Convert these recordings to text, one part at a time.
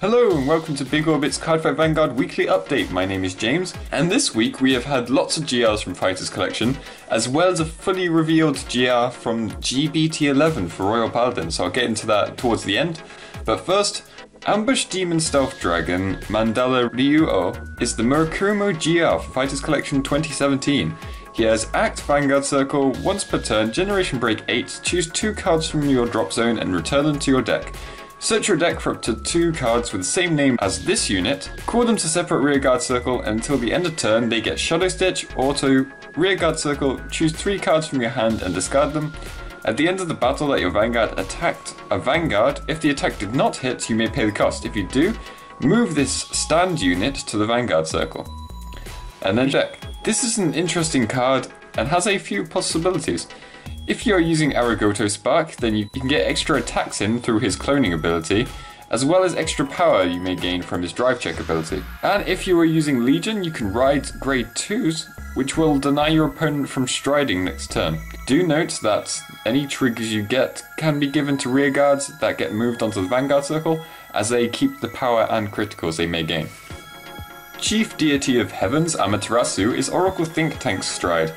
Hello and welcome to Big Orbit's Cardfight Vanguard weekly update. My name is James, and this week we have had lots of GRs from Fighters Collection, as well as a fully revealed GR from GBT11 for Royal Paladin, so I'll get into that towards the end. But first, Ambush Demon Stealth Dragon Mandala Ryuo is the Murakumo GR for Fighters Collection 2017. He has Act Vanguard Circle, once per turn, Generation Break 8, choose 2 cards from your drop zone and return them to your deck. Search your deck for up to 2 cards with the same name as this unit, call them to separate rearguard circle, and until the end of turn they get Shadow Stitch, Auto, rearguard circle, choose 3 cards from your hand and discard them. At the end of the battle that your Vanguard attacked a Vanguard, if the attack did not hit, you may pay the cost. If you do, move this stand unit to the Vanguard circle. And then check. This is an interesting card and has a few possibilities. If you are using Arigoto Spark, then you can get extra attacks in through his cloning ability, as well as extra power you may gain from his drive check ability. And if you are using Legion, you can ride grade 2s, which will deny your opponent from striding next turn. Do note that any triggers you get can be given to rearguards that get moved onto the Vanguard circle, as they keep the power and criticals they may gain. Chief Deity of Heavens Amaterasu is Oracle Think Tank's Stride.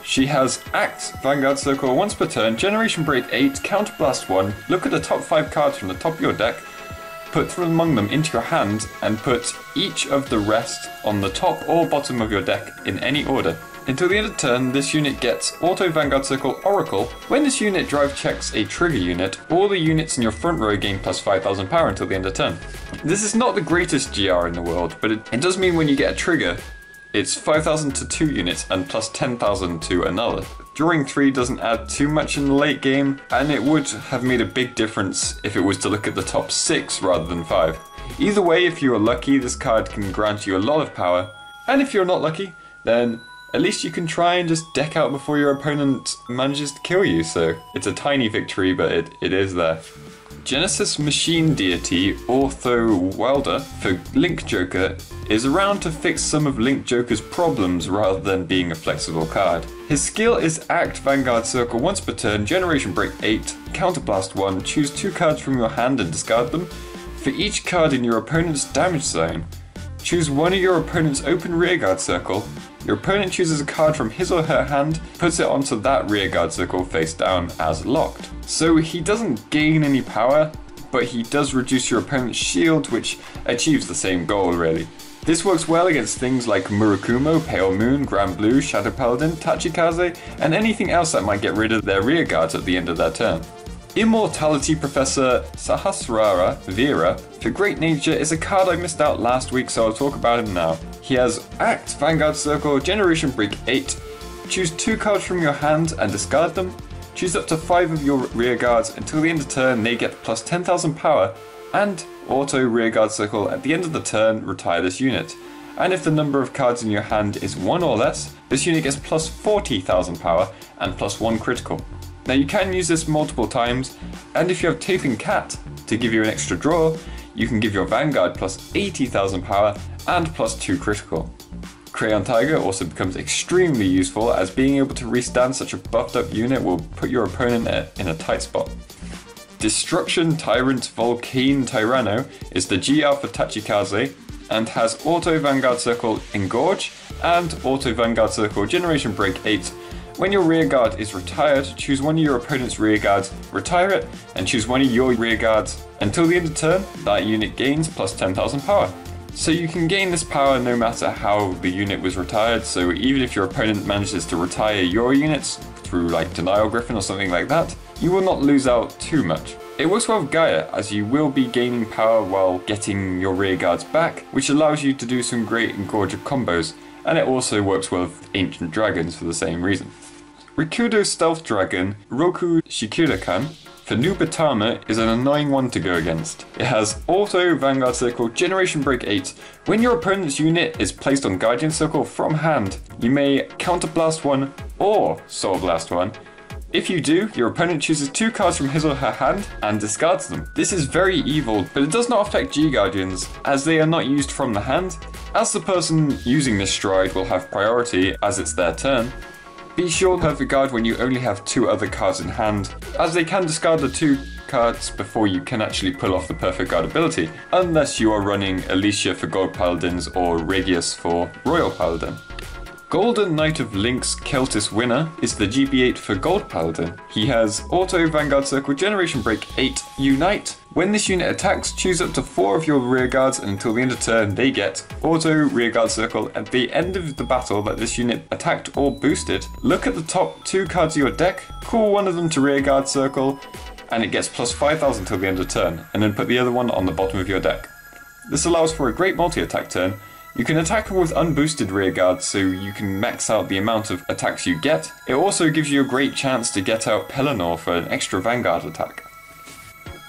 She has Act, Vanguard Circle, once per turn, Generation Break 8, Counterblast 1, look at the top 5 cards from the top of your deck, put 3 among them into your hand, and put each of the rest on the top or bottom of your deck in any order. Until the end of turn, this unit gets Auto Vanguard Circle Oracle. When this unit drive checks a trigger unit, all the units in your front row gain plus 5,000 power until the end of turn. This is not the greatest GR in the world, but it does mean when you get a trigger, it's 5,000 to 2 units and plus 10,000 to another. Drawing 3 doesn't add too much in the late game, and it would have made a big difference if it was to look at the top 6 rather than 5. Either way, if you are lucky, this card can grant you a lot of power, and if you're not lucky, then at least you can try and just deck out before your opponent manages to kill you, so it's a tiny victory, but it is there. Genesis Machine Deity Ortho Welder for Link Joker is around to fix some of Link Joker's problems rather than being a flexible card. His skill is Act Vanguard Circle once per turn, Generation Break 8, Counterblast 1, choose 2 cards from your hand and discard them. For each card in your opponent's damage zone, choose one of your opponent's open rearguard circle. Your opponent chooses a card from his or her hand, puts it onto that rearguard circle face down as locked. So he doesn't gain any power, but he does reduce your opponent's shield, which achieves the same goal really. This works well against things like Murakumo, Pale Moon, Grand Blue, Shadow Paladin, Tachikaze, and anything else that might get rid of their rearguards at the end of their turn. Immortality Professor Sahasrara Veera for Great Nature is a card I missed out last week, so I'll talk about him now. He has Act Vanguard Circle, Generation Break 8, choose 2 cards from your hand and discard them, choose up to 5 of your rearguards. Until the end of turn they get plus 10,000 power, and Auto Rearguard Circle at the end of the turn, retire this unit. And if the number of cards in your hand is 1 or less, this unit gets plus 40,000 power and plus 1 critical. Now you can use this multiple times, and if you have Taping Cat to give you an extra draw, you can give your Vanguard plus 80,000 power and plus 2 critical. Crayon Tiger also becomes extremely useful, as being able to restand such a buffed up unit will put your opponent in a tight spot. Destruction Tyrant Volcane Tyranno is the GR for Tachikaze and has Auto Vanguard Circle Engorge and Auto Vanguard Circle Generation Break 8. When your rearguard is retired, choose one of your opponent's rearguards, retire it, and choose one of your rearguards. Until the end of turn, that unit gains plus 10,000 power. So you can gain this power no matter how the unit was retired, so even if your opponent manages to retire your units through like Denial Griffin or something like that, you will not lose out too much. It works well with Gaia, as you will be gaining power while getting your rearguards back, which allows you to do some great Engorge combos, and it also works well with Ancient Dragons for the same reason. Rikudo Stealth Dragon Roku Shikurakan for Nubatama is an annoying one to go against. It has Auto Vanguard Circle, Generation Break 8. When your opponent's unit is placed on Guardian Circle from hand, you may Counterblast 1 or Soul Blast 1. If you do, your opponent chooses 2 cards from his or her hand and discards them. This is very evil, but it does not affect G-Guardians, as they are not used from the hand. As the person using this stride will have priority as it's their turn, be sure to have Vanguard when you only have 2 other cards in hand, as they can discard the 2 cards before you can actually pull off the Perfect Guard ability, unless you are running Alicia for Gold Paladins or Regius for Royal Paladin. Golden Knight of Link's Celtis winner is the GB8 for Gold Paladin. He has Auto Vanguard Circle Generation Break 8 Unite. When this unit attacks, choose up to 4 of your rear guards, and until the end of turn they get Auto Rearguard Circle. At the end of the battle that this unit attacked or boosted, look at the top 2 cards of your deck, call one of them to Rearguard Circle, and it gets plus 5,000 until the end of turn, and then put the other one on the bottom of your deck. This allows for a great multi-attack turn. You can attack with unboosted rear guards, so you can max out the amount of attacks you get. It also gives you a great chance to get out Pelennor for an extra Vanguard attack.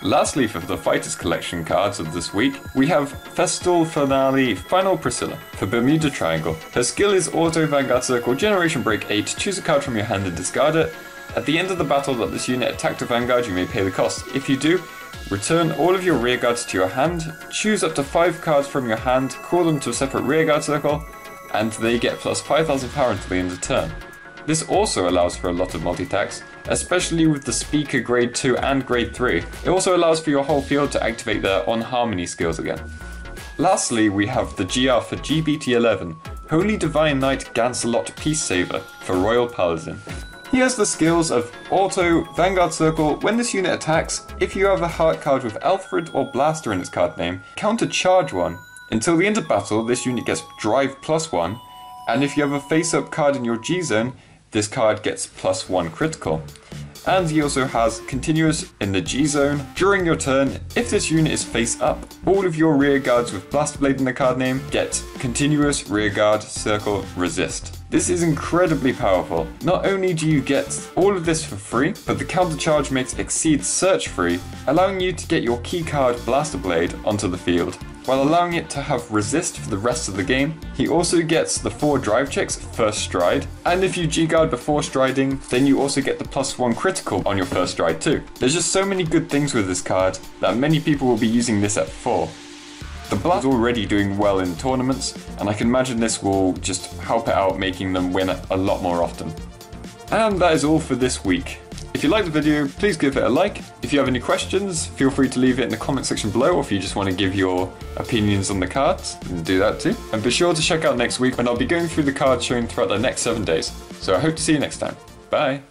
Lastly, for the Fighters Collection cards of this week, we have Festal Finale Final Priscilla for Bermuda Triangle. Her skill is Auto Vanguard Circle Generation Break 8, choose a card from your hand and discard it. At the end of the battle that this unit attacked a Vanguard, you may pay the cost. If you do, return all of your rearguards to your hand, choose up to 5 cards from your hand, call them to a separate rearguard circle, and they get plus 5,000 power until the end of turn. This also allows for a lot of multi-attacks, especially with the Speaker Grade 2 and Grade 3. It also allows for your whole field to activate their On Harmony skills again. Lastly, we have the GR for GBT11, Holy Divine Knight Gancelot Peacesaver for Royal Paladin. He has the skills of Auto Vanguard Circle. When this unit attacks, if you have a heart card with Alfred or Blaster in its card name, counter charge 1. Until the end of battle, this unit gets Drive +1, and if you have a face-up card in your G-Zone, this card gets +1 critical. And he also has Continuous in the G-Zone. During your turn, if this unit is face up, all of your rear guards with Blaster Blade in the card name get Continuous Rearguard Circle Resist. This is incredibly powerful. Not only do you get all of this for free, but the counter charge makes Exceed Search free, allowing you to get your key card Blaster Blade onto the field, while allowing it to have resist for the rest of the game. He also gets the 4 drive checks first stride, and if you G-guard before striding, then you also get the +1 critical on your first stride too. There's just so many good things with this card that many people will be using this at 4. The Blast is already doing well in tournaments, and I can imagine this will just help it out, making them win a lot more often. And that is all for this week. If you liked the video, please give it a like. If you have any questions, feel free to leave it in the comment section below, or if you just want to give your opinions on the cards, then do that too. And be sure to check out next week when I'll be going through the cards shown throughout the next 7 days. So I hope to see you next time. Bye!